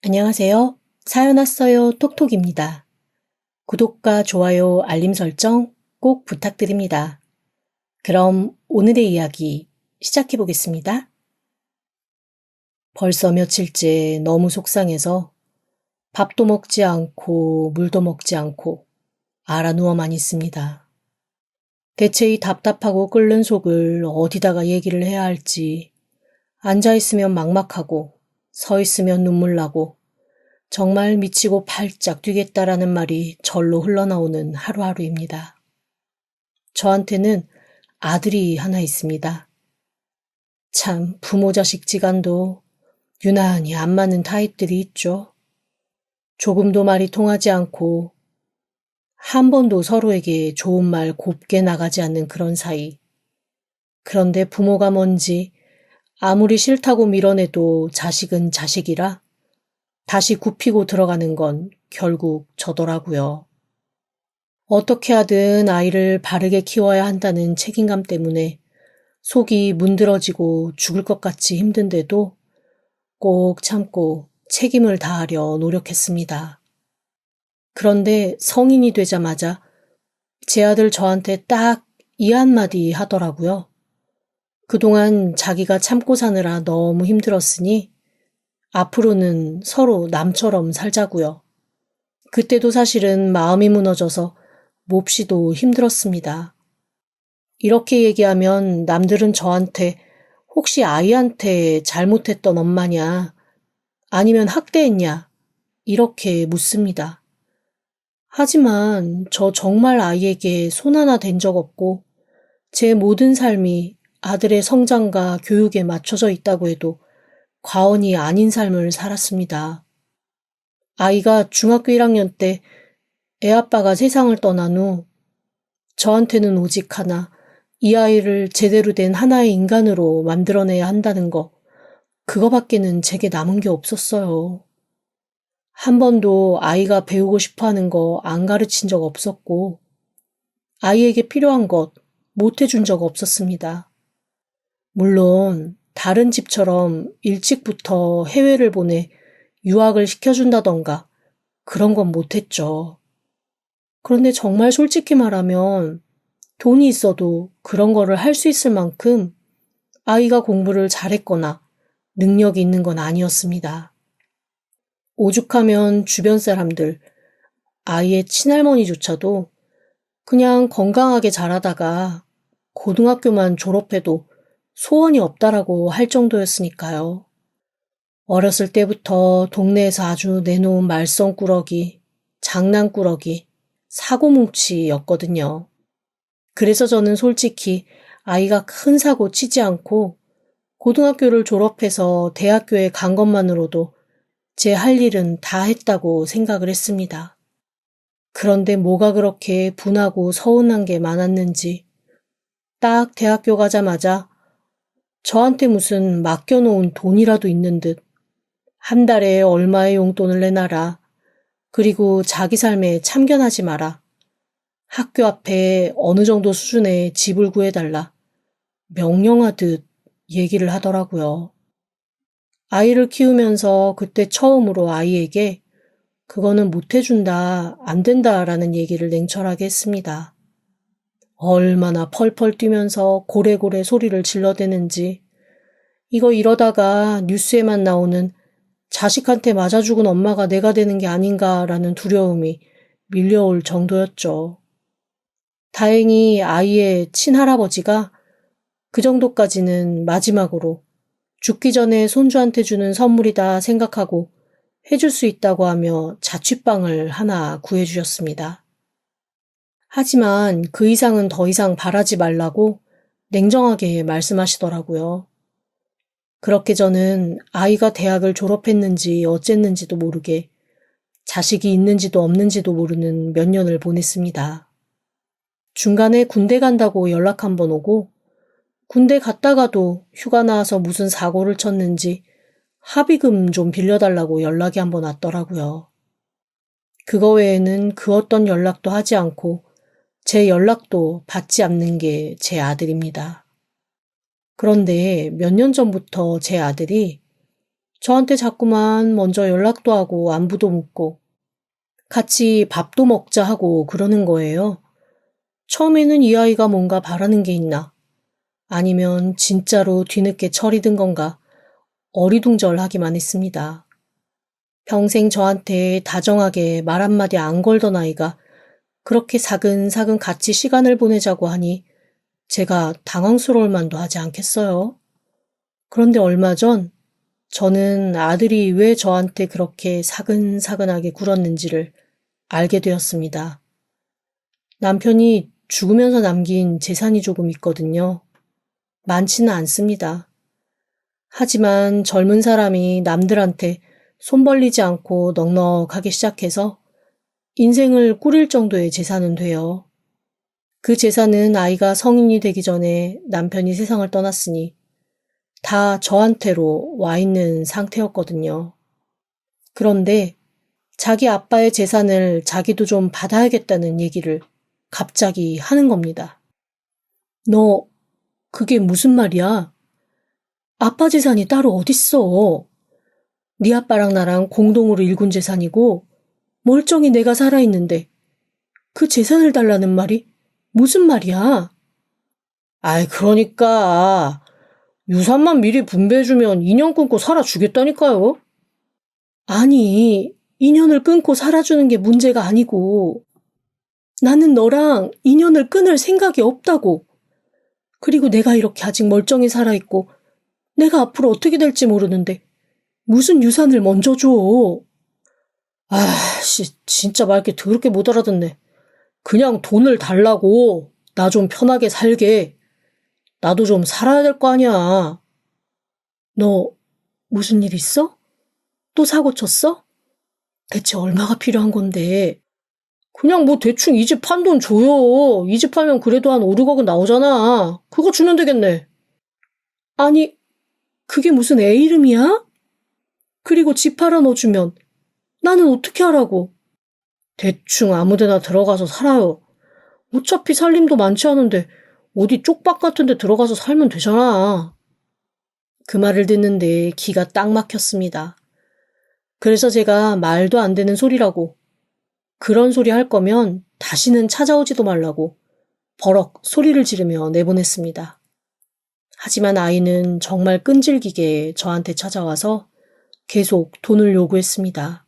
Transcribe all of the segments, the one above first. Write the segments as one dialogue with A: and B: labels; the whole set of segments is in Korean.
A: 안녕하세요. 사연 왔어요 톡톡입니다. 구독과 좋아요, 알림 설정 꼭 부탁드립니다. 그럼 오늘의 이야기 시작해 보겠습니다. 벌써 며칠째 너무 속상해서 밥도 먹지 않고 물도 먹지 않고 알아 누워만 있습니다. 대체 이 답답하고 끓는 속을 어디다가 얘기를 해야 할지 앉아있으면 막막하고 서 있으면 눈물 나고 정말 미치고 팔짝 뛰겠다라는 말이 절로 흘러나오는 하루하루입니다. 저한테는 아들이 하나 있습니다. 참 부모 자식 지간도 유난히 안 맞는 타입들이 있죠. 조금도 말이 통하지 않고 한 번도 서로에게 좋은 말 곱게 나가지 않는 그런 사이. 그런데 부모가 뭔지 아무리 싫다고 밀어내도 자식은 자식이라 다시 굽히고 들어가는 건 결국 저더라고요. 어떻게 하든 아이를 바르게 키워야 한다는 책임감 때문에 속이 문드러지고 죽을 것 같이 힘든데도 꼭 참고 책임을 다하려 노력했습니다. 그런데 성인이 되자마자 제 아들 저한테 딱 이 한마디 하더라고요. 그동안 자기가 참고 사느라 너무 힘들었으니 앞으로는 서로 남처럼 살자고요. 그때도 사실은 마음이 무너져서 몹시도 힘들었습니다. 이렇게 얘기하면 남들은 저한테 혹시 아이한테 잘못했던 엄마냐 아니면 학대했냐 이렇게 묻습니다. 하지만 저 정말 아이에게 손 하나 댄 적 없고 제 모든 삶이 아들의 성장과 교육에 맞춰져 있다고 해도 과언이 아닌 삶을 살았습니다. 아이가 중학교 1학년 때 애아빠가 세상을 떠난 후 저한테는 오직 하나, 이 아이를 제대로 된 하나의 인간으로 만들어내야 한다는 거, 그거밖에는 제게 남은 게 없었어요. 한 번도 아이가 배우고 싶어 하는 거 안 가르친 적 없었고, 아이에게 필요한 것 못 해준 적 없었습니다. 물론 다른 집처럼 일찍부터 해외를 보내 유학을 시켜준다던가 그런 건 못했죠. 그런데 정말 솔직히 말하면 돈이 있어도 그런 거를 할 수 있을 만큼 아이가 공부를 잘했거나 능력이 있는 건 아니었습니다. 오죽하면 주변 사람들, 아이의 친할머니조차도 그냥 건강하게 자라다가 고등학교만 졸업해도 소원이 없다라고 할 정도였으니까요. 어렸을 때부터 동네에서 아주 내놓은 말썽꾸러기, 장난꾸러기, 사고뭉치였거든요. 그래서 저는 솔직히 아이가 큰 사고 치지 않고 고등학교를 졸업해서 대학교에 간 것만으로도 제 할 일은 다 했다고 생각을 했습니다. 그런데 뭐가 그렇게 분하고 서운한 게 많았는지 딱 대학교 가자마자 저한테 무슨 맡겨놓은 돈이라도 있는 듯 한 달에 얼마의 용돈을 내놔라. 그리고 자기 삶에 참견하지 마라. 학교 앞에 어느 정도 수준의 집을 구해달라. 명령하듯 얘기를 하더라고요. 아이를 키우면서 그때 처음으로 아이에게 그거는 못 해준다, 안 된다라는 얘기를 냉철하게 했습니다. 얼마나 펄펄 뛰면서 고래고래 소리를 질러대는지 이거 이러다가 뉴스에만 나오는 자식한테 맞아 죽은 엄마가 내가 되는 게 아닌가라는 두려움이 밀려올 정도였죠. 다행히 아이의 친할아버지가 그 정도까지는 마지막으로 죽기 전에 손주한테 주는 선물이다 생각하고 해줄 수 있다고 하며 자취방을 하나 구해주셨습니다. 하지만 그 이상은 더 이상 바라지 말라고 냉정하게 말씀하시더라고요. 그렇게 저는 아이가 대학을 졸업했는지 어쨌는지도 모르게 자식이 있는지도 없는지도 모르는 몇 년을 보냈습니다. 중간에 군대 간다고 연락 한 번 오고 군대 갔다가도 휴가 나와서 무슨 사고를 쳤는지 합의금 좀 빌려달라고 연락이 한 번 왔더라고요. 그거 외에는 그 어떤 연락도 하지 않고 제 연락도 받지 않는 게 제 아들입니다. 그런데 몇 년 전부터 제 아들이 저한테 자꾸만 먼저 연락도 하고 안부도 묻고 같이 밥도 먹자 하고 그러는 거예요. 처음에는 이 아이가 뭔가 바라는 게 있나? 아니면 진짜로 뒤늦게 철이 든 건가? 어리둥절하기만 했습니다. 평생 저한테 다정하게 말 한마디 안 걸던 아이가 그렇게 사근사근 같이 시간을 보내자고 하니 제가 당황스러울 만도 하지 않겠어요. 그런데 얼마 전 저는 아들이 왜 저한테 그렇게 사근사근하게 굴었는지를 알게 되었습니다. 남편이 죽으면서 남긴 재산이 조금 있거든요. 많지는 않습니다. 하지만 젊은 사람이 남들한테 손 벌리지 않고 넉넉하게 시작해서 인생을 꾸릴 정도의 재산은 돼요. 그 재산은 아이가 성인이 되기 전에 남편이 세상을 떠났으니 다 저한테로 와 있는 상태였거든요. 그런데 자기 아빠의 재산을 자기도 좀 받아야겠다는 얘기를 갑자기 하는 겁니다. 너, 그게 무슨 말이야? 아빠 재산이 따로 어딨어? 네 아빠랑 나랑 공동으로 일군 재산이고 멀쩡히 내가 살아있는데 그 재산을 달라는 말이 무슨 말이야? 아이, 그러니까 유산만 미리 분배해주면 인연 끊고 살아주겠다니까요. 아니, 인연을 끊고 살아주는 게 문제가 아니고 나는 너랑 인연을 끊을 생각이 없다고. 그리고 내가 이렇게 아직 멀쩡히 살아있고 내가 앞으로 어떻게 될지 모르는데 무슨 유산을 먼저 줘. 진짜 맑게 더럽게 못 알아듣네. 그냥 돈을 달라고. 나 좀 편하게 살게. 나도 좀 살아야 될 거 아니야. 너 무슨 일 있어? 또 사고 쳤어? 대체 얼마가 필요한 건데? 그냥 뭐 대충 이 집 판 돈 줘요. 이 집 팔면 그래도 한 5, 6억은 나오잖아. 그거 주면 되겠네. 아니, 그게 무슨 애 이름이야? 그리고 집 팔아 넣어주면 나는 어떻게 하라고? 대충 아무데나 들어가서 살아요. 어차피 살림도 많지 않은데 어디 쪽박 같은 데 들어가서 살면 되잖아. 그 말을 듣는데 기가 딱 막혔습니다. 그래서 제가 말도 안 되는 소리라고, 그런 소리 할 거면 다시는 찾아오지도 말라고 버럭 소리를 지르며 내보냈습니다. 하지만 아이는 정말 끈질기게 저한테 찾아와서 계속 돈을 요구했습니다.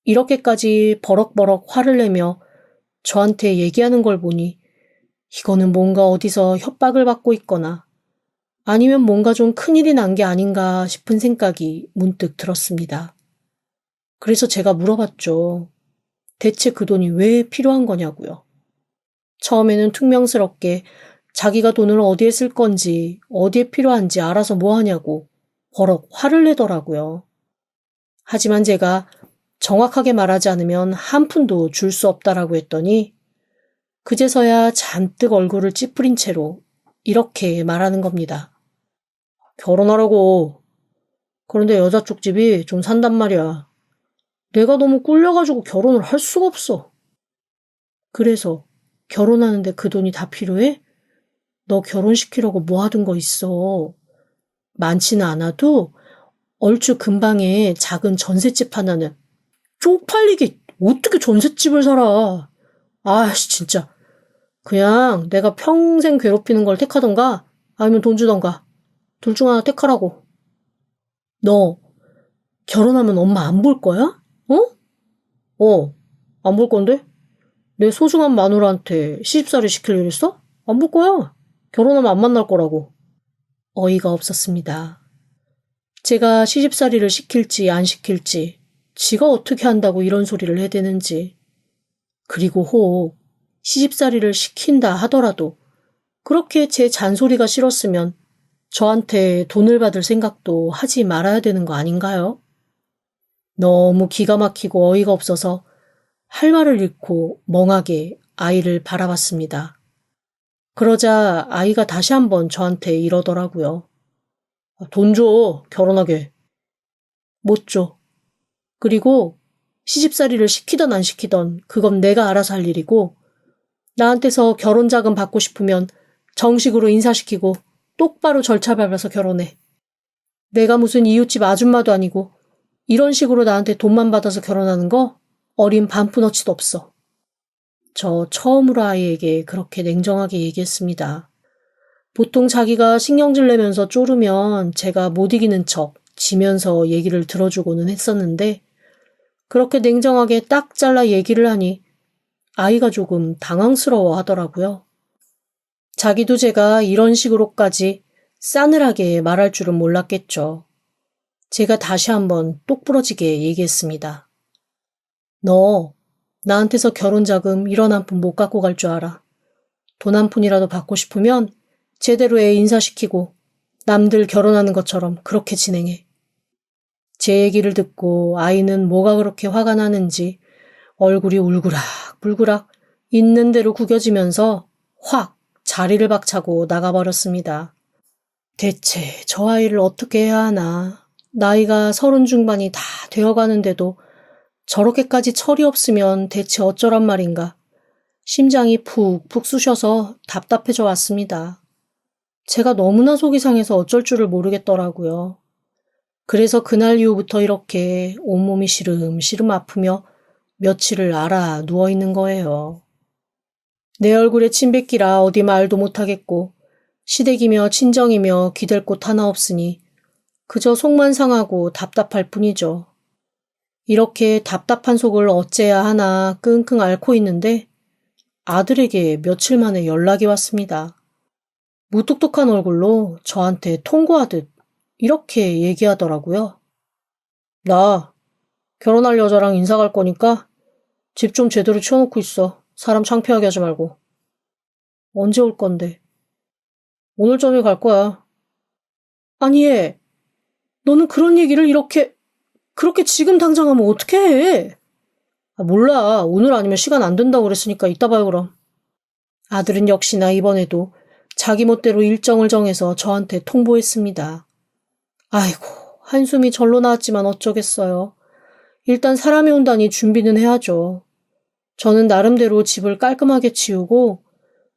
A: 이렇게까지 버럭버럭 화를 내며 저한테 얘기하는 걸 보니 이거는 뭔가 어디서 협박을 받고 있거나 아니면 뭔가 좀 큰일이 난 게 아닌가 싶은 생각이 문득 들었습니다. 그래서 제가 물어봤죠. 대체 그 돈이 왜 필요한 거냐고요. 처음에는 퉁명스럽게 자기가 돈을 어디에 쓸 건지, 어디에 필요한지 알아서 뭐 하냐고 버럭 화를 내더라고요. 하지만 제가 정확하게 말하지 않으면 한 푼도 줄 수 없다라고 했더니 그제서야 잔뜩 얼굴을 찌푸린 채로 이렇게 말하는 겁니다. 결혼하라고. 그런데 여자 쪽 집이 좀 산단 말이야. 내가 너무 꿀려가지고 결혼을 할 수가 없어. 그래서 결혼하는데 그 돈이 다 필요해? 너 결혼시키려고 모아둔 거 있어. 많지는 않아도 얼추 근방에 작은 전셋집 하나는 쪽팔리게 어떻게 전셋집을 살아. 진짜. 그냥 내가 평생 괴롭히는 걸 택하던가 아니면 돈 주던가 둘 중 하나 택하라고. 너 결혼하면 엄마 안 볼 거야? 안 볼 건데? 내 소중한 마누라한테 시집살이 시킬 일 있어? 안 볼 거야. 결혼하면 안 만날 거라고. 어이가 없었습니다. 제가 시집살이를 시킬지 안 시킬지, 지가 어떻게 한다고 이런 소리를 해대는지, 그리고 혹 시집살이를 시킨다 하더라도 그렇게 제 잔소리가 싫었으면 저한테 돈을 받을 생각도 하지 말아야 되는 거 아닌가요? 너무 기가 막히고 어이가 없어서 할 말을 잃고 멍하게 아이를 바라봤습니다. 그러자 아이가 다시 한번 저한테 이러더라고요. 돈 줘, 결혼하게. 못 줘. 그리고 시집살이를 시키던 안 시키던 그건 내가 알아서 할 일이고 나한테서 결혼자금 받고 싶으면 정식으로 인사시키고 똑바로 절차 밟아서 결혼해. 내가 무슨 이웃집 아줌마도 아니고 이런 식으로 나한테 돈만 받아서 결혼하는 거 어린 반푼어치도 없어. 저 처음으로 아이에게 그렇게 냉정하게 얘기했습니다. 보통 자기가 신경질 내면서 쪼르면 제가 못 이기는 척 지면서 얘기를 들어주고는 했었는데 그렇게 냉정하게 딱 잘라 얘기를 하니 아이가 조금 당황스러워 하더라고요. 자기도 제가 이런 식으로까지 싸늘하게 말할 줄은 몰랐겠죠. 제가 다시 한번 똑부러지게 얘기했습니다. 너 나한테서 결혼자금 1원 한 푼 못 갖고 갈 줄 알아. 돈 한 푼이라도 받고 싶으면 제대로 애 인사시키고 남들 결혼하는 것처럼 그렇게 진행해. 제 얘기를 듣고 아이는 뭐가 그렇게 화가 나는지 얼굴이 울그락불그락 있는 대로 구겨지면서 확 자리를 박차고 나가버렸습니다. 대체 저 아이를 어떻게 해야 하나. 나이가 30 중반이 다 되어가는데도 저렇게까지 철이 없으면 대체 어쩌란 말인가. 심장이 푹푹 쑤셔서 답답해져 왔습니다. 제가 너무나 속이 상해서 어쩔 줄을 모르겠더라고요. 그래서 그날 이후부터 이렇게 온몸이 시름시름 아프며 며칠을 앓아 누워있는 거예요. 내 얼굴에 침 뱉기라 어디 말도 못하겠고 시댁이며 친정이며 기댈 곳 하나 없으니 그저 속만 상하고 답답할 뿐이죠. 이렇게 답답한 속을 어째야 하나 끙끙 앓고 있는데 아들에게 며칠 만에 연락이 왔습니다. 무뚝뚝한 얼굴로 저한테 통보하듯 이렇게 얘기하더라고요. 나 결혼할 여자랑 인사 갈 거니까 집 좀 제대로 치워놓고 있어. 사람 창피하게 하지 말고. 언제 올 건데? 오늘 저녁에 갈 거야. 아니 얘, 너는 그런 얘기를 그렇게 지금 당장 하면 어떻게 해? 몰라. 오늘 아니면 시간 안 된다고 그랬으니까 이따 봐요 그럼. 아들은 역시나 이번에도 자기 멋대로 일정을 정해서 저한테 통보했습니다. 아이고, 한숨이 절로 나왔지만 어쩌겠어요. 일단 사람이 온다니 준비는 해야죠. 저는 나름대로 집을 깔끔하게 치우고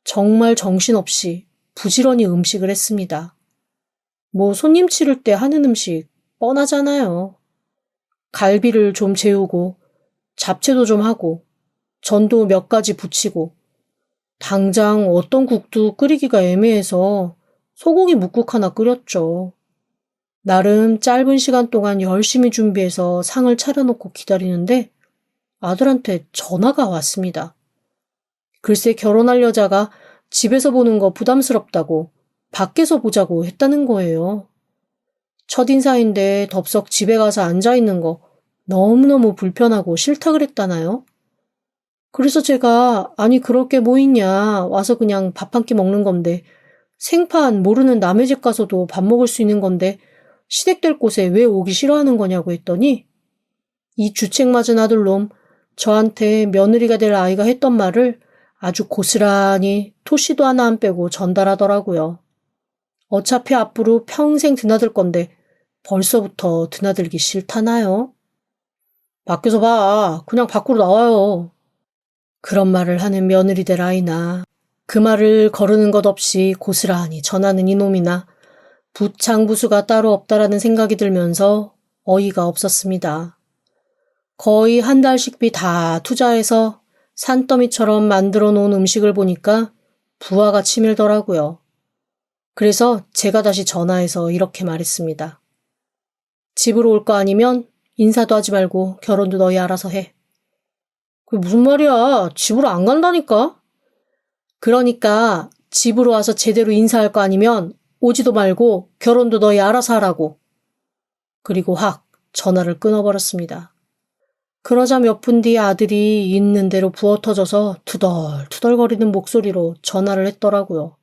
A: 정말 정신없이 부지런히 음식을 했습니다. 뭐 손님 치를 때 하는 음식 뻔하잖아요. 갈비를 좀 재우고 잡채도 좀 하고 전도 몇 가지 부치고 당장 어떤 국도 끓이기가 애매해서 소고기 묵국 하나 끓였죠. 나름 짧은 시간 동안 열심히 준비해서 상을 차려놓고 기다리는데 아들한테 전화가 왔습니다. 글쎄 결혼할 여자가 집에서 보는 거 부담스럽다고 밖에서 보자고 했다는 거예요. 첫인사인데 덥석 집에 가서 앉아있는 거 너무너무 불편하고 싫다 그랬다나요? 그래서 제가 아니 그럴 게 뭐 있냐 와서 그냥 밥 한 끼 먹는 건데 생판 모르는 남의 집 가서도 밥 먹을 수 있는 건데 시댁될 곳에 왜 오기 싫어하는 거냐고 했더니 이 주책 맞은 아들놈 저한테 며느리가 될 아이가 했던 말을 아주 고스란히 토시도 하나 안 빼고 전달하더라고요. 어차피 앞으로 평생 드나들 건데 벌써부터 드나들기 싫다나요? 밖에서 봐. 그냥 밖으로 나와요. 그런 말을 하는 며느리 될 아이나 그 말을 거르는 것 없이 고스란히 전하는 이놈이나 부창부수가 따로 없다라는 생각이 들면서 어이가 없었습니다. 거의 한 달 식비 다 투자해서 산더미처럼 만들어 놓은 음식을 보니까 부하가 치밀더라고요. 그래서 제가 다시 전화해서 이렇게 말했습니다. 집으로 올 거 아니면 인사도 하지 말고 결혼도 너희 알아서 해. 그게 무슨 말이야? 집으로 안 간다니까? 그러니까 집으로 와서 제대로 인사할 거 아니면 오지도 말고 결혼도 너희 알아서 하라고. 그리고 확 전화를 끊어버렸습니다. 그러자 몇 분 뒤 아들이 있는 대로 부어터져서 투덜투덜거리는 목소리로 전화를 했더라고요.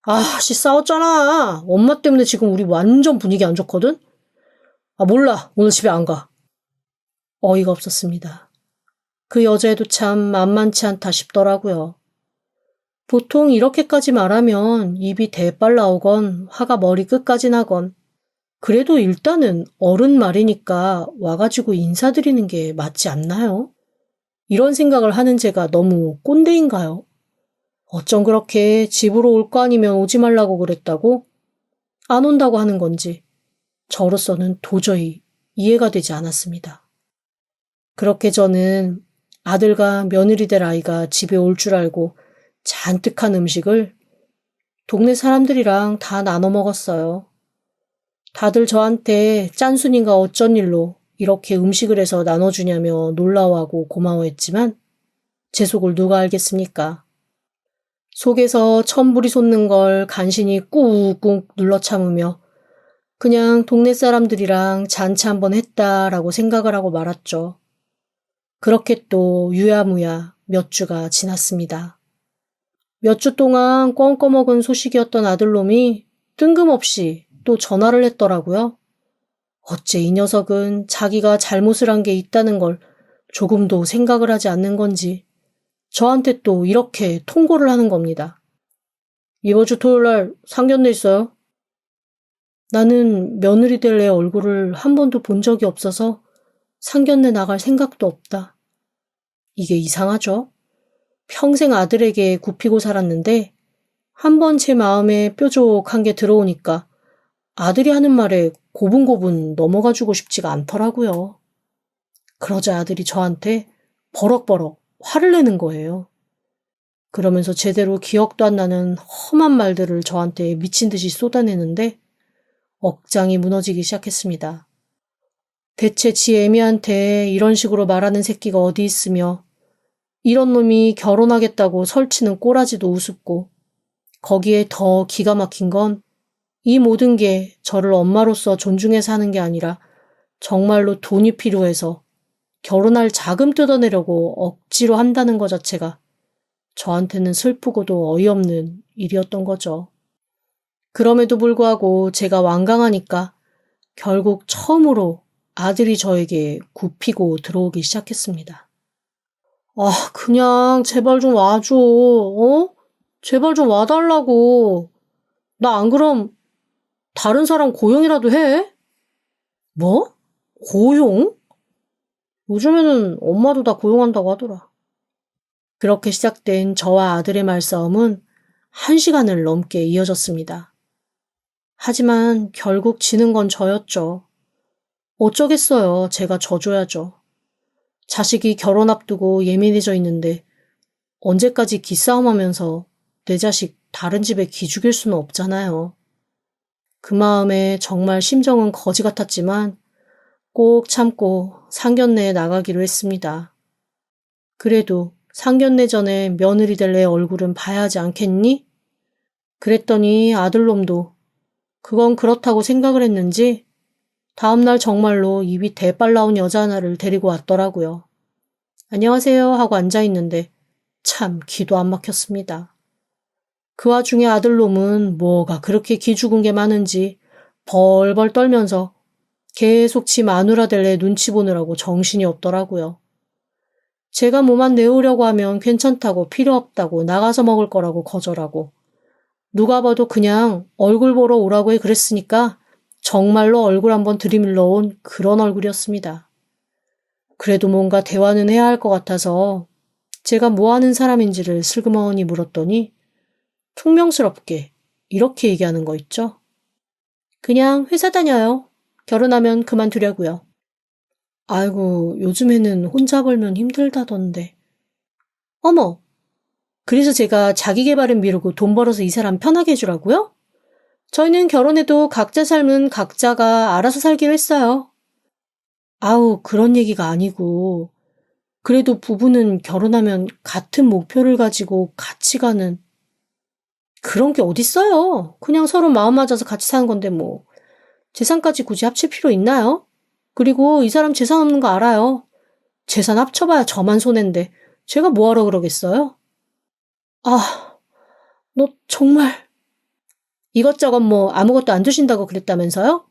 A: 아씨 싸웠잖아. 엄마 때문에 지금 우리 완전 분위기 안 좋거든? 몰라. 오늘 집에 안 가. 어이가 없었습니다. 그 여자애도 참 만만치 않다 싶더라고요. 보통 이렇게까지 말하면 입이 대빨 나오건 화가 머리끝까지 나건 그래도 일단은 어른 말이니까 와가지고 인사드리는 게 맞지 않나요? 이런 생각을 하는 제가 너무 꼰대인가요? 어쩜 그렇게 집으로 올 거 아니면 오지 말라고 그랬다고? 안 온다고 하는 건지 저로서는 도저히 이해가 되지 않았습니다. 그렇게 저는 아들과 며느리 될 아이가 집에 올 줄 알고 잔뜩한 음식을 동네 사람들이랑 다 나눠 먹었어요. 다들 저한테 짠순이가 어쩐 일로 이렇게 음식을 해서 나눠주냐며 놀라워하고 고마워했지만 제 속을 누가 알겠습니까? 속에서 천불이 솟는 걸 간신히 꾹꾹 눌러 참으며 그냥 동네 사람들이랑 잔치 한번 했다라고 생각을 하고 말았죠. 그렇게 또 유야무야 몇 주가 지났습니다. 몇 주 동안 껌껌먹은 소식이었던 아들놈이 뜬금없이 또 전화를 했더라고요. 어째 이 녀석은 자기가 잘못을 한 게 있다는 걸 조금도 생각을 하지 않는 건지 저한테 또 이렇게 통보를 하는 겁니다. 이번 주 토요일 날 상견례 있어요? 나는 며느리 될 애 얼굴을 한 번도 본 적이 없어서 상견례 나갈 생각도 없다. 이게 이상하죠? 평생 아들에게 굽히고 살았는데 한 번 제 마음에 뾰족한 게 들어오니까 아들이 하는 말에 고분고분 넘어가주고 싶지가 않더라고요. 그러자 아들이 저한테 버럭버럭 화를 내는 거예요. 그러면서 제대로 기억도 안 나는 험한 말들을 저한테 미친 듯이 쏟아내는데 억장이 무너지기 시작했습니다. 대체 지 애미한테 이런 식으로 말하는 새끼가 어디 있으며 이런 놈이 결혼하겠다고 설치는 꼬라지도 우습고 거기에 더 기가 막힌 건 이 모든 게 저를 엄마로서 존중해서 하는 게 아니라 정말로 돈이 필요해서 결혼할 자금 뜯어내려고 억지로 한다는 것 자체가 저한테는 슬프고도 어이없는 일이었던 거죠. 그럼에도 불구하고 제가 완강하니까 결국 처음으로 아들이 저에게 굽히고 들어오기 시작했습니다. 아, 그냥 제발 좀 와줘. 어? 제발 좀 와달라고. 나 안 그럼 다른 사람 고용이라도 해? 뭐? 고용? 요즘에는 엄마도 다 고용한다고 하더라. 그렇게 시작된 저와 아들의 말싸움은 1시간을 넘게 이어졌습니다. 하지만 결국 지는 건 저였죠. 어쩌겠어요. 제가 져줘야죠. 자식이 결혼 앞두고 예민해져 있는데 언제까지 기싸움하면서 내 자식 다른 집에 기죽일 수는 없잖아요. 그 마음에 정말 심정은 거지 같았지만 꼭 참고 상견례에 나가기로 했습니다. 그래도 상견례 전에 며느리 될 애 얼굴은 봐야 하지 않겠니? 그랬더니 아들놈도 그건 그렇다고 생각을 했는지 다음날 정말로 입이 대빨 나온 여자 하나를 데리고 왔더라고요. 안녕하세요 하고 앉아있는데 참 기도 안 막혔습니다. 그 와중에 아들놈은 뭐가 그렇게 기죽은 게 많은지 벌벌 떨면서 계속 지 마누라 될 애 눈치 보느라고 정신이 없더라고요. 제가 뭐만 내우려고 하면 괜찮다고 필요 없다고 나가서 먹을 거라고 거절하고 누가 봐도 그냥 얼굴 보러 오라고 해 그랬으니까 정말로 얼굴 한번 들이밀러 온 그런 얼굴이었습니다. 그래도 뭔가 대화는 해야 할 것 같아서 제가 뭐 하는 사람인지를 슬그머니 물었더니 퉁명스럽게 이렇게 얘기하는 거 있죠. 그냥 회사 다녀요. 결혼하면 그만두려고요. 아이고, 요즘에는 혼자 벌면 힘들다던데. 어머, 그래서 제가 자기 개발은 미루고 돈 벌어서 이 사람 편하게 해주라고요? 저희는 결혼해도 각자 삶은 각자가 알아서 살기로 했어요. 아우, 그런 얘기가 아니고 그래도 부부는 결혼하면 같은 목표를 가지고 같이 가는 그런 게 어딨어요. 그냥 서로 마음 맞아서 같이 사는 건데 뭐. 재산까지 굳이 합칠 필요 있나요? 그리고 이 사람 재산 없는 거 알아요. 재산 합쳐봐야 저만 손해인데 제가 뭐하러 그러겠어요? 아, 너 정말 이것저것 뭐 아무것도 안 두신다고 그랬다면서요?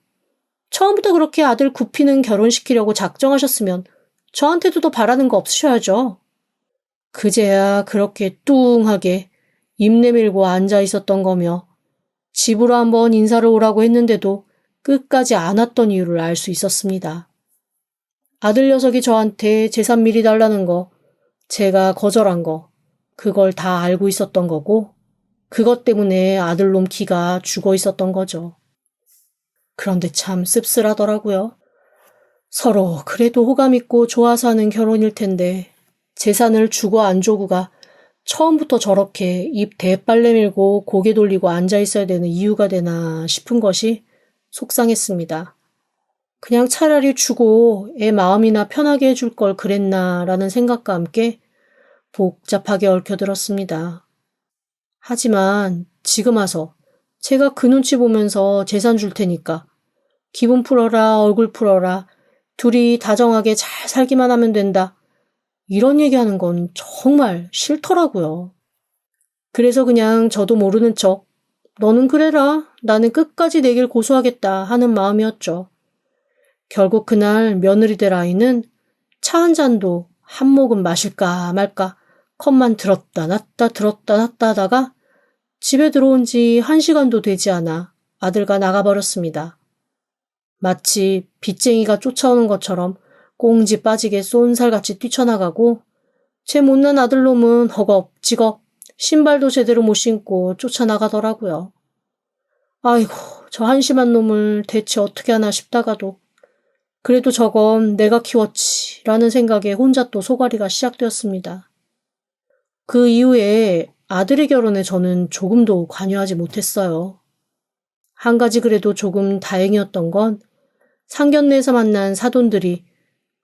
A: 처음부터 그렇게 아들 굽히는 결혼시키려고 작정하셨으면 저한테도 더 바라는 거 없으셔야죠. 그제야 그렇게 뚱하게 입 내밀고 앉아 있었던 거며 집으로 한번 인사를 오라고 했는데도 끝까지 안 왔던 이유를 알 수 있었습니다. 아들 녀석이 저한테 재산 미리 달라는 거, 제가 거절한 거, 그걸 다 알고 있었던 거고 그것 때문에 아들놈 기가 죽어 있었던 거죠. 그런데 참 씁쓸하더라고요. 서로 그래도 호감 있고 좋아서 하는 결혼일 텐데 재산을 주고 안 줘고가 처음부터 저렇게 입 대빨래 밀고 고개 돌리고 앉아 있어야 되는 이유가 되나 싶은 것이 속상했습니다. 그냥 차라리 주고 애 마음이나 편하게 해줄 걸 그랬나라는 생각과 함께 복잡하게 얽혀들었습니다. 하지만 지금 와서 제가 그 눈치 보면서 재산 줄 테니까 기분 풀어라, 얼굴 풀어라, 둘이 다정하게 잘 살기만 하면 된다. 이런 얘기하는 건 정말 싫더라고요. 그래서 그냥 저도 모르는 척 너는 그래라, 나는 끝까지 내 길 고수하겠다 하는 마음이었죠. 결국 그날 며느리 될 아이는 차 한 잔도 한 모금 마실까 말까 컵만 들었다 놨다 하다가 집에 들어온 지 1시간도 되지 않아 아들과 나가버렸습니다. 마치 빚쟁이가 쫓아오는 것처럼 꽁지 빠지게 쏜살같이 뛰쳐나가고 제 못난 아들놈은 허겁지겁 신발도 제대로 못 신고 쫓아나가더라고요. 아이고, 저 한심한 놈을 대체 어떻게 하나 싶다가도 그래도 저건 내가 키웠지 라는 생각에 혼자 또 소갈이가 시작되었습니다. 그 이후에 아들의 결혼에 저는 조금도 관여하지 못했어요. 한 가지 그래도 조금 다행이었던 건 상견례에서 만난 사돈들이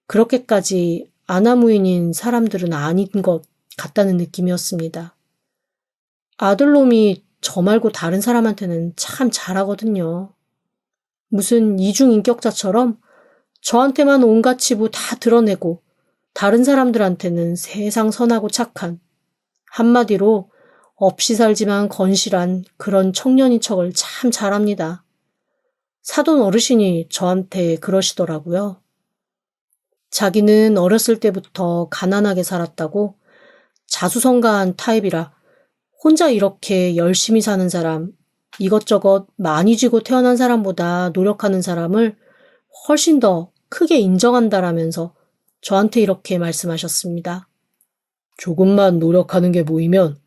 A: 그렇게까지 아나무인인 사람들은 아닌 것 같다는 느낌이었습니다. 아들놈이 저 말고 다른 사람한테는 참 잘하거든요. 무슨 이중인격자처럼 저한테만 온갖 치부 다 드러내고 다른 사람들한테는 세상 선하고 착한, 한마디로 없이 살지만 건실한 그런 청년인 척을 참 잘합니다. 사돈 어르신이 저한테 그러시더라고요. 자기는 어렸을 때부터 가난하게 살았다고 자수성가한 타입이라 혼자 이렇게 열심히 사는 사람, 이것저것 많이 쥐고 태어난 사람보다 노력하는 사람을 훨씬 더 크게 인정한다라면서 저한테 이렇게 말씀하셨습니다. 조금만 노력하는 게 보이면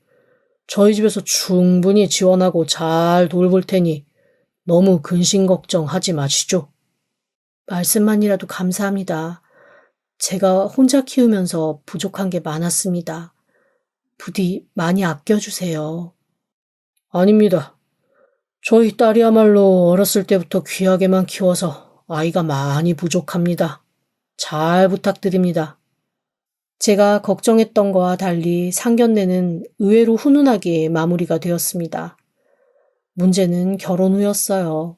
A: 저희 집에서 충분히 지원하고 잘 돌볼 테니 너무 근심 걱정하지 마시죠. 말씀만이라도 감사합니다. 제가 혼자 키우면서 부족한 게 많았습니다. 부디 많이 아껴주세요. 아닙니다. 저희 딸이야말로 어렸을 때부터 귀하게만 키워서 아이가 많이 부족합니다. 잘 부탁드립니다. 제가 걱정했던 거와 달리 상견례는 의외로 훈훈하게 마무리가 되었습니다. 문제는 결혼 후였어요.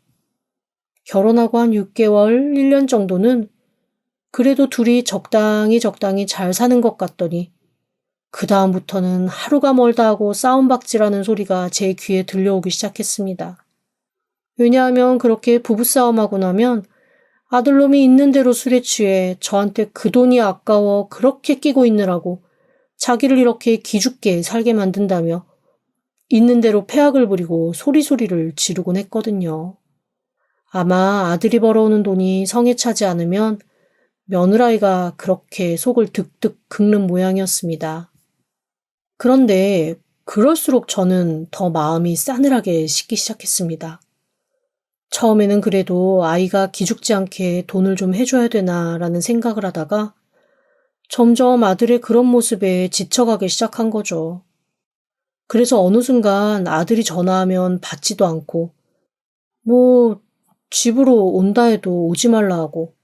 A: 결혼하고 한 6개월, 1년 정도는 그래도 둘이 적당히 잘 사는 것 같더니 그 다음부터는 하루가 멀다 하고 싸움박질하는 소리가 제 귀에 들려오기 시작했습니다. 왜냐하면 그렇게 부부싸움하고 나면 아들놈이 있는 대로 술에 취해 저한테 그 돈이 아까워 그렇게 끼고 있느라고 자기를 이렇게 기죽게 살게 만든다며 있는 대로 패악을 부리고 소리소리를 지르곤 했거든요. 아마 아들이 벌어오는 돈이 성에 차지 않으면 며느라이가 그렇게 속을 득득 긁는 모양이었습니다. 그런데 그럴수록 저는 더 마음이 싸늘하게 식기 시작했습니다. 처음에는 그래도 아이가 기죽지 않게 돈을 좀 해줘야 되나라는 생각을 하다가 점점 아들의 그런 모습에 지쳐가기 시작한 거죠. 그래서 어느 순간 아들이 전화하면 받지도 않고 집으로 온다 해도 오지 말라 하고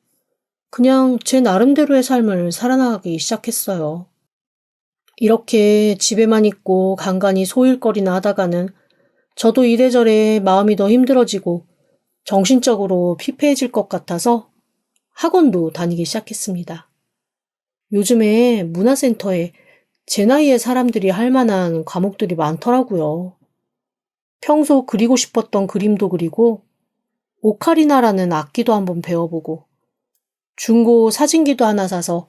A: 그냥 제 나름대로의 삶을 살아나가기 시작했어요. 이렇게 집에만 있고 간간히 소일거리나 하다가는 저도 이래저래 마음이 더 힘들어지고 정신적으로 피폐해질 것 같아서 학원도 다니기 시작했습니다. 요즘에 문화센터에 제 나이의 사람들이 할 만한 과목들이 많더라고요. 평소 그리고 싶었던 그림도 그리고 오카리나라는 악기도 한번 배워보고 중고 사진기도 하나 사서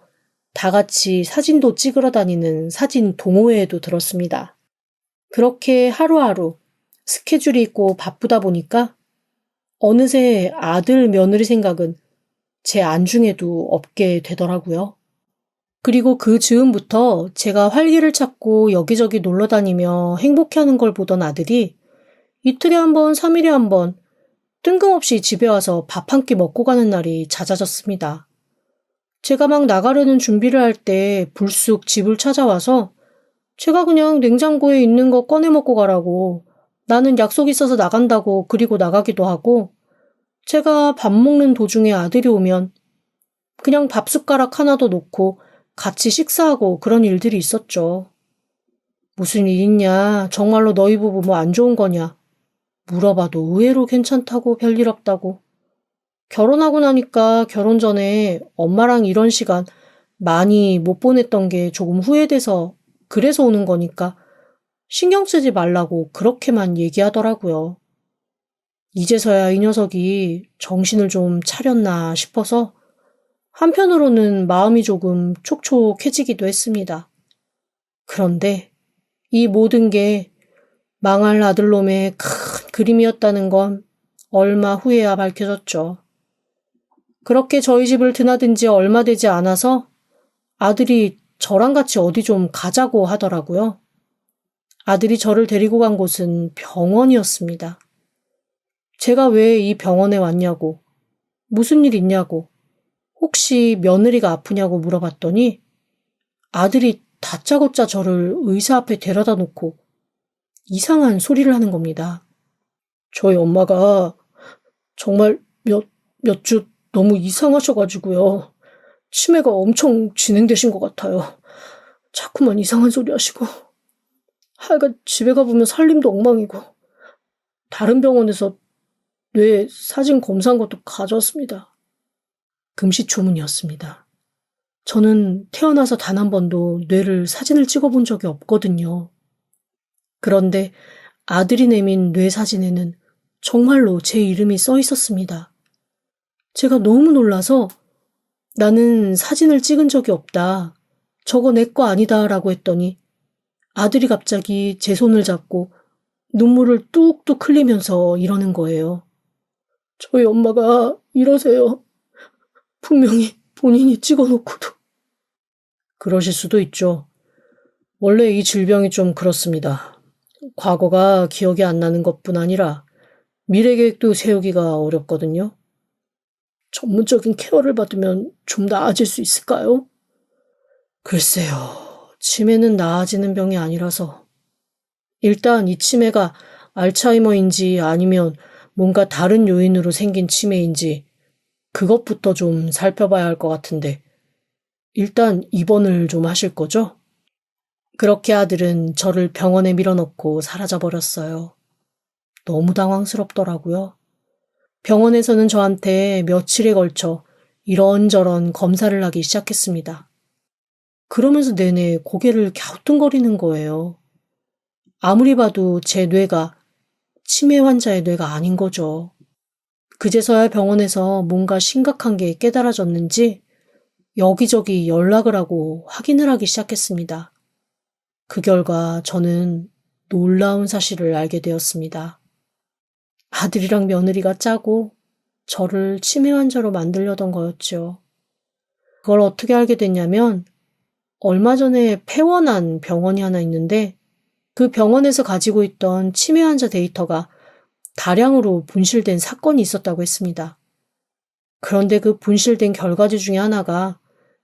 A: 다 같이 사진도 찍으러 다니는 사진 동호회에도 들었습니다. 그렇게 하루하루 스케줄이 있고 바쁘다 보니까 어느새 아들 며느리 생각은 제 안중에도 없게 되더라고요. 그리고 그 즈음부터 제가 활기를 찾고 여기저기 놀러 다니며 행복해하는 걸 보던 아들이 이틀에 한 번, 3일에 한 번 뜬금없이 집에 와서 밥 한 끼 먹고 가는 날이 잦아졌습니다. 제가 막 나가려는 준비를 할 때 불쑥 집을 찾아와서 제가 그냥 냉장고에 있는 거 꺼내 먹고 가라고, 나는 약속 있어서 나간다고 그리고 나가기도 하고, 제가 밥 먹는 도중에 아들이 오면 그냥 밥 숟가락 하나 더 놓고 같이 식사하고 그런 일들이 있었죠. 무슨 일 있냐? 정말로 너희 부부 뭐 안 좋은 거냐? 물어봐도 의외로 괜찮다고 별일 없다고. 결혼하고 나니까 결혼 전에 엄마랑 이런 시간 많이 못 보냈던 게 조금 후회돼서 그래서 오는 거니까 신경 쓰지 말라고 그렇게만 얘기하더라고요. 이제서야 이 녀석이 정신을 좀 차렸나 싶어서 한편으로는 마음이 조금 촉촉해지기도 했습니다. 그런데 이 모든 게 망할 아들놈의 큰 그림이었다는 건 얼마 후에야 밝혀졌죠. 그렇게 저희 집을 드나든 지 얼마 되지 않아서 아들이 저랑 같이 어디 좀 가자고 하더라고요. 아들이 저를 데리고 간 곳은 병원이었습니다. 제가 왜 이 병원에 왔냐고, 무슨 일 있냐고, 혹시 며느리가 아프냐고 물어봤더니 아들이 다짜고짜 저를 의사 앞에 데려다 놓고 이상한 소리를 하는 겁니다. 저희 엄마가 정말 몇 주 너무 이상하셔가지고요. 치매가 엄청 진행되신 것 같아요. 자꾸만 이상한 소리 하시고. 하여간 집에 가보면 살림도 엉망이고. 다른 병원에서 뇌 사진 검사한 것도 가져왔습니다. 금시초문이었습니다. 저는 태어나서 단 한 번도 뇌를 사진을 찍어본 적이 없거든요. 그런데 아들이 내민 뇌 사진에는 정말로 제 이름이 써 있었습니다. 제가 너무 놀라서 나는 사진을 찍은 적이 없다. 저거 내 거 아니다 라고 했더니 아들이 갑자기 제 손을 잡고 눈물을 뚝뚝 흘리면서 이러는 거예요. 저희 엄마가 이러세요. 분명히 본인이 찍어놓고도. 그러실 수도 있죠. 원래 이 질병이 좀 그렇습니다. 과거가 기억이 안 나는 것뿐 아니라 미래 계획도 세우기가 어렵거든요. 전문적인 케어를 받으면 좀 나아질 수 있을까요? 글쎄요. 치매는 나아지는 병이 아니라서. 일단 이 치매가 알츠하이머인지 아니면 뭔가 다른 요인으로 생긴 치매인지 그것부터 좀 살펴봐야 할 것 같은데 일단 입원을 좀 하실 거죠? 그렇게 아들은 저를 병원에 밀어넣고 사라져버렸어요. 너무 당황스럽더라고요. 병원에서는 저한테 며칠에 걸쳐 이런저런 검사를 하기 시작했습니다. 그러면서 내내 고개를 갸우뚱거리는 거예요. 아무리 봐도 제 뇌가 치매 환자의 뇌가 아닌 거죠. 그제서야 병원에서 뭔가 심각한 게 깨달아졌는지 여기저기 연락을 하고 확인을 하기 시작했습니다. 그 결과 저는 놀라운 사실을 알게 되었습니다. 아들이랑 며느리가 짜고 저를 치매 환자로 만들려던 거였죠. 그걸 어떻게 알게 됐냐면 얼마 전에 폐원한 병원이 하나 있는데 그 병원에서 가지고 있던 치매 환자 데이터가 다량으로 분실된 사건이 있었다고 했습니다. 그런데 그 분실된 결과지 중에 하나가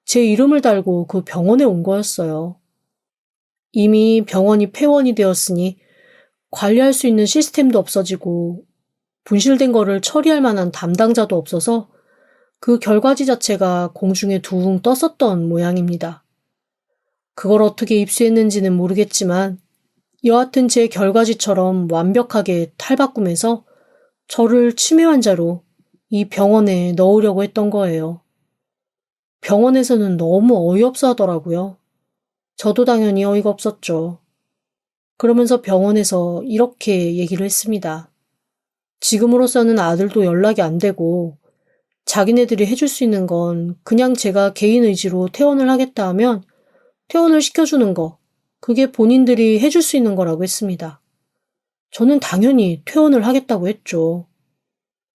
A: 제 이름을 달고 그 병원에 온 거였어요. 이미 병원이 폐원이 되었으니 관리할 수 있는 시스템도 없어지고 분실된 거를 처리할 만한 담당자도 없어서 그 결과지 자체가 공중에 둥 떴었던 모양입니다. 그걸 어떻게 입수했는지는 모르겠지만 여하튼 제 결과지처럼 완벽하게 탈바꿈해서 저를 치매 환자로 이 병원에 넣으려고 했던 거예요. 병원에서는 너무 어이없어 하더라고요. 저도 당연히 어이가 없었죠. 그러면서 병원에서 이렇게 얘기를 했습니다. 지금으로서는 아들도 연락이 안 되고 자기네들이 해줄 수 있는 건 그냥 제가 개인 의지로 퇴원을 하겠다 하면 퇴원을 시켜주는 거, 그게 본인들이 해줄 수 있는 거라고 했습니다. 저는 당연히 퇴원을 하겠다고 했죠.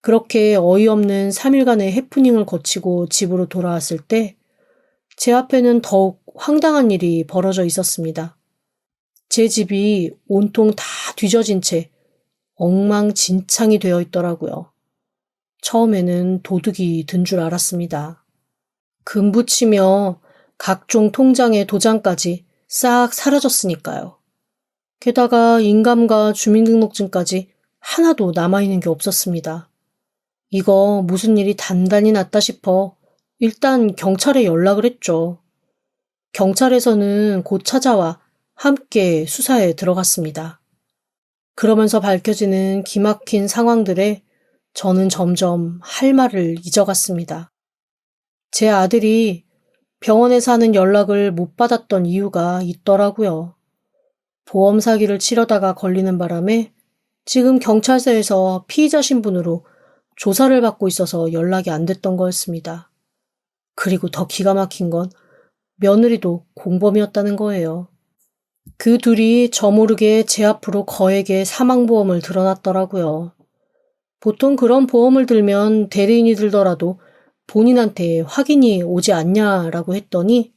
A: 그렇게 어이없는 3일간의 해프닝을 거치고 집으로 돌아왔을 때 제 앞에는 더욱 황당한 일이 벌어져 있었습니다. 제 집이 온통 다 뒤져진 채 엉망진창이 되어 있더라고요. 처음에는 도둑이 든 줄 알았습니다. 금 붙이며 각종 통장의 도장까지 싹 사라졌으니까요. 게다가 인감과 주민등록증까지 하나도 남아있는 게 없었습니다. 이거 무슨 일이 단단히 났다 싶어 일단 경찰에 연락을 했죠. 경찰에서는 곧 찾아와 함께 수사에 들어갔습니다. 그러면서 밝혀지는 기막힌 상황들에 저는 점점 할 말을 잊어갔습니다. 제 아들이 병원에서 하는 연락을 못 받았던 이유가 있더라고요. 보험 사기를 치려다가 걸리는 바람에 지금 경찰서에서 피의자 신분으로 조사를 받고 있어서 연락이 안 됐던 거였습니다. 그리고 더 기가 막힌 건 며느리도 공범이었다는 거예요. 그 둘이 저 모르게 제 앞으로 거액의 사망보험을 들어놨더라고요. 보통 그런 보험을 들면 대리인이 들더라도 본인한테 확인이 오지 않냐라고 했더니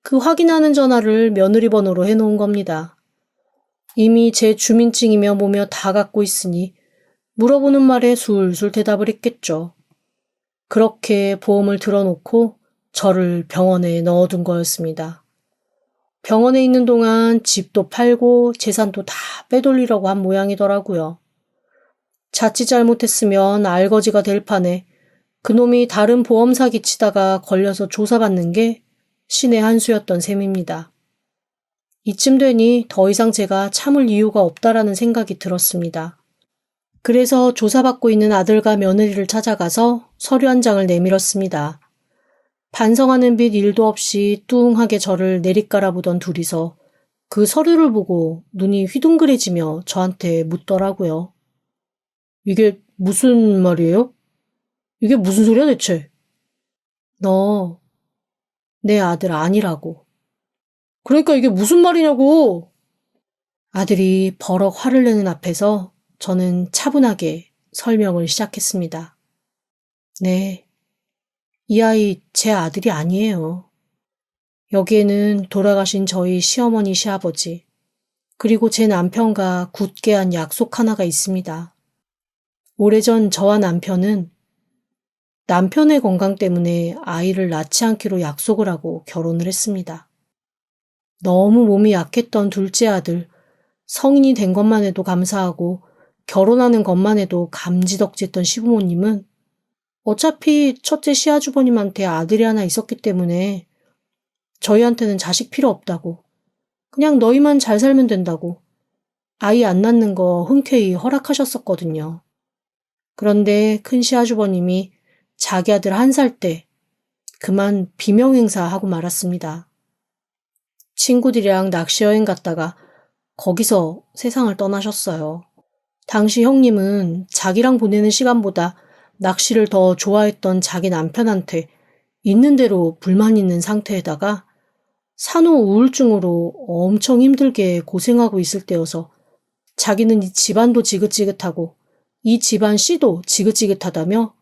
A: 그 확인하는 전화를 며느리 번호로 해놓은 겁니다. 이미 제 주민증이며 뭐며 다 갖고 있으니 물어보는 말에 술술 대답을 했겠죠. 그렇게 보험을 들어놓고 저를 병원에 넣어둔 거였습니다. 병원에 있는 동안 집도 팔고 재산도 다 빼돌리려고 한 모양이더라고요. 자칫 잘못했으면 알거지가 될 판에 그놈이 다른 보험 사기 치다가 걸려서 조사받는 게 신의 한 수였던 셈입니다. 이쯤 되니 더 이상 제가 참을 이유가 없다라는 생각이 들었습니다. 그래서 조사받고 있는 아들과 며느리를 찾아가서 서류 한 장을 내밀었습니다. 반성하는 빛 일도 없이 뚱하게 저를 내리깔아보던 둘이서 그 서류를 보고 눈이 휘둥그레지며 저한테 묻더라고요. 이게 무슨 말이에요? 이게 무슨 소리야 대체? 너 내 아들 아니라고. 그러니까 이게 무슨 말이냐고. 아들이 버럭 화를 내는 앞에서 저는 차분하게 설명을 시작했습니다. 네, 이 아이 제 아들이 아니에요. 여기에는 돌아가신 저희 시어머니 시아버지 그리고 제 남편과 굳게 한 약속 하나가 있습니다. 오래전 저와 남편은 남편의 건강 때문에 아이를 낳지 않기로 약속을 하고 결혼을 했습니다. 너무 몸이 약했던 둘째 아들, 성인이 된 것만 해도 감사하고 결혼하는 것만 해도 감지덕지했던 시부모님은 어차피 첫째 시아주버님한테 아들이 하나 있었기 때문에 저희한테는 자식 필요 없다고, 그냥 너희만 잘 살면 된다고 아이 안 낳는 거 흔쾌히 허락하셨었거든요. 그런데 큰 시아주버님이 자기 아들 1살 때 그만 비명행사하고 말았습니다. 친구들이랑 낚시여행 갔다가 거기서 세상을 떠나셨어요. 당시 형님은 자기랑 보내는 시간보다 낚시를 더 좋아했던 자기 남편한테 있는 대로 불만 있는 상태에다가 산후 우울증으로 엄청 힘들게 고생하고 있을 때여서 자기는 이 집안도 지긋지긋하고 이 집안 씨도 지긋지긋하다며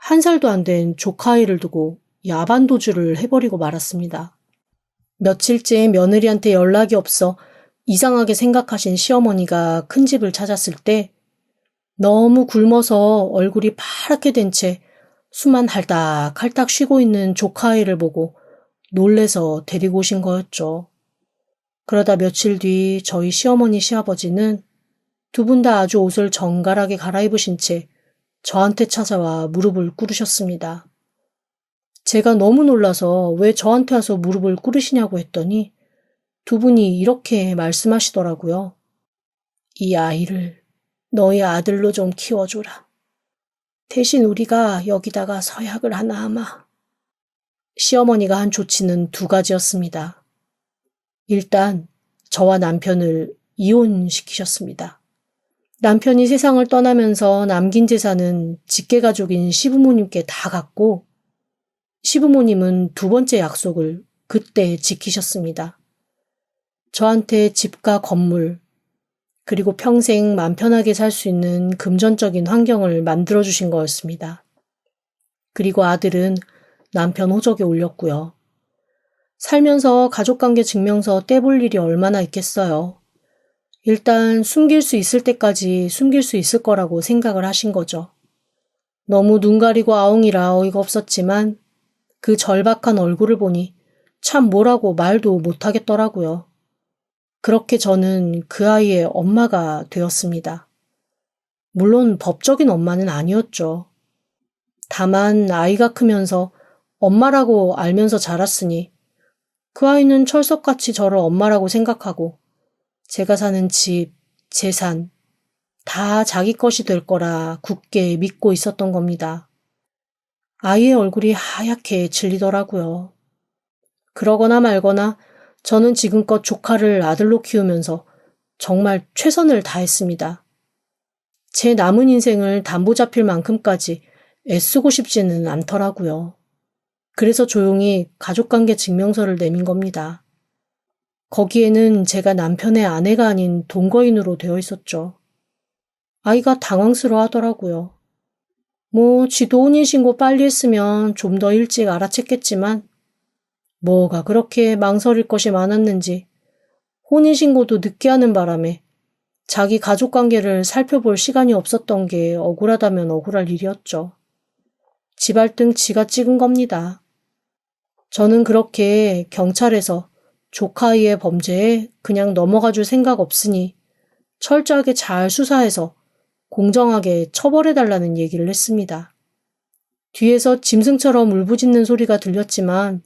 A: 1살도 안 된 조카아이를 두고 야반도주를 해버리고 말았습니다. 며칠째 며느리한테 연락이 없어 이상하게 생각하신 시어머니가 큰 집을 찾았을 때 너무 굶어서 얼굴이 파랗게 된 채 숨만 할딱할딱 쉬고 있는 조카아이를 보고 놀래서 데리고 오신 거였죠. 그러다 며칠 뒤 저희 시어머니 시아버지는 두 분 다 아주 옷을 정갈하게 갈아입으신 채 저한테 찾아와 무릎을 꿇으셨습니다. 제가 너무 놀라서 왜 저한테 와서 무릎을 꿇으시냐고 했더니 두 분이 이렇게 말씀하시더라고요. 이 아이를 너희 아들로 좀 키워줘라. 대신 우리가 여기다가 서약을 하나 하마. 시어머니가 한 조치는 2가지였습니다. 일단 저와 남편을 이혼시키셨습니다. 남편이 세상을 떠나면서 남긴 재산은 직계가족인 시부모님께 다 갔고 시부모님은 2번째 약속을 그때 지키셨습니다. 저한테 집과 건물 그리고 평생 맘 편하게 살 수 있는 금전적인 환경을 만들어주신 거였습니다. 그리고 아들은 남편 호적에 올렸고요. 살면서 가족관계 증명서 떼볼 일이 얼마나 있겠어요. 일단 숨길 수 있을 때까지 숨길 수 있을 거라고 생각을 하신 거죠. 너무 눈 가리고 아웅이라 어이가 없었지만 그 절박한 얼굴을 보니 참 뭐라고 말도 못하겠더라고요. 그렇게 저는 그 아이의 엄마가 되었습니다. 물론 법적인 엄마는 아니었죠. 다만 아이가 크면서 엄마라고 알면서 자랐으니 그 아이는 철석같이 저를 엄마라고 생각하고 제가 사는 집, 재산 다 자기 것이 될 거라 굳게 믿고 있었던 겁니다. 아이의 얼굴이 하얗게 질리더라고요. 그러거나 말거나 저는 지금껏 조카를 아들로 키우면서 정말 최선을 다했습니다. 제 남은 인생을 담보 잡힐 만큼까지 애쓰고 싶지는 않더라고요. 그래서 조용히 가족관계 증명서를 내민 겁니다. 거기에는 제가 남편의 아내가 아닌 동거인으로 되어 있었죠. 아이가 당황스러워 하더라고요. 지도 혼인신고 빨리 했으면 좀 더 일찍 알아챘겠지만 뭐가 그렇게 망설일 것이 많았는지 혼인신고도 늦게 하는 바람에 자기 가족관계를 살펴볼 시간이 없었던 게 억울하다면 억울할 일이었죠. 지발등 지가 찍은 겁니다. 저는 그렇게 경찰에서 조카 아이의 범죄에 그냥 넘어가 줄 생각 없으니 철저하게 잘 수사해서 공정하게 처벌해달라는 얘기를 했습니다. 뒤에서 짐승처럼 울부짖는 소리가 들렸지만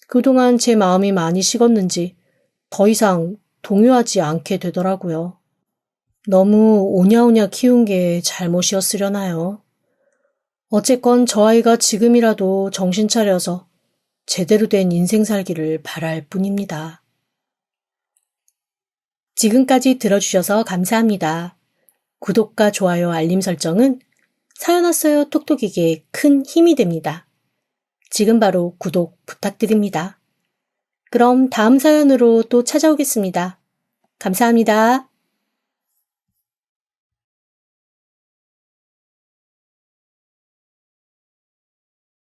A: 그동안 제 마음이 많이 식었는지 더 이상 동요하지 않게 되더라고요. 너무 오냐오냐 키운 게 잘못이었으려나요? 어쨌건 저 아이가 지금이라도 정신 차려서 제대로 된 인생 살기를 바랄 뿐입니다. 지금까지 들어주셔서 감사합니다. 구독과 좋아요, 알림 설정은 사연 왔어요 톡톡이게 큰 힘이 됩니다. 지금 바로 구독 부탁드립니다. 그럼 다음 사연으로 또 찾아오겠습니다. 감사합니다.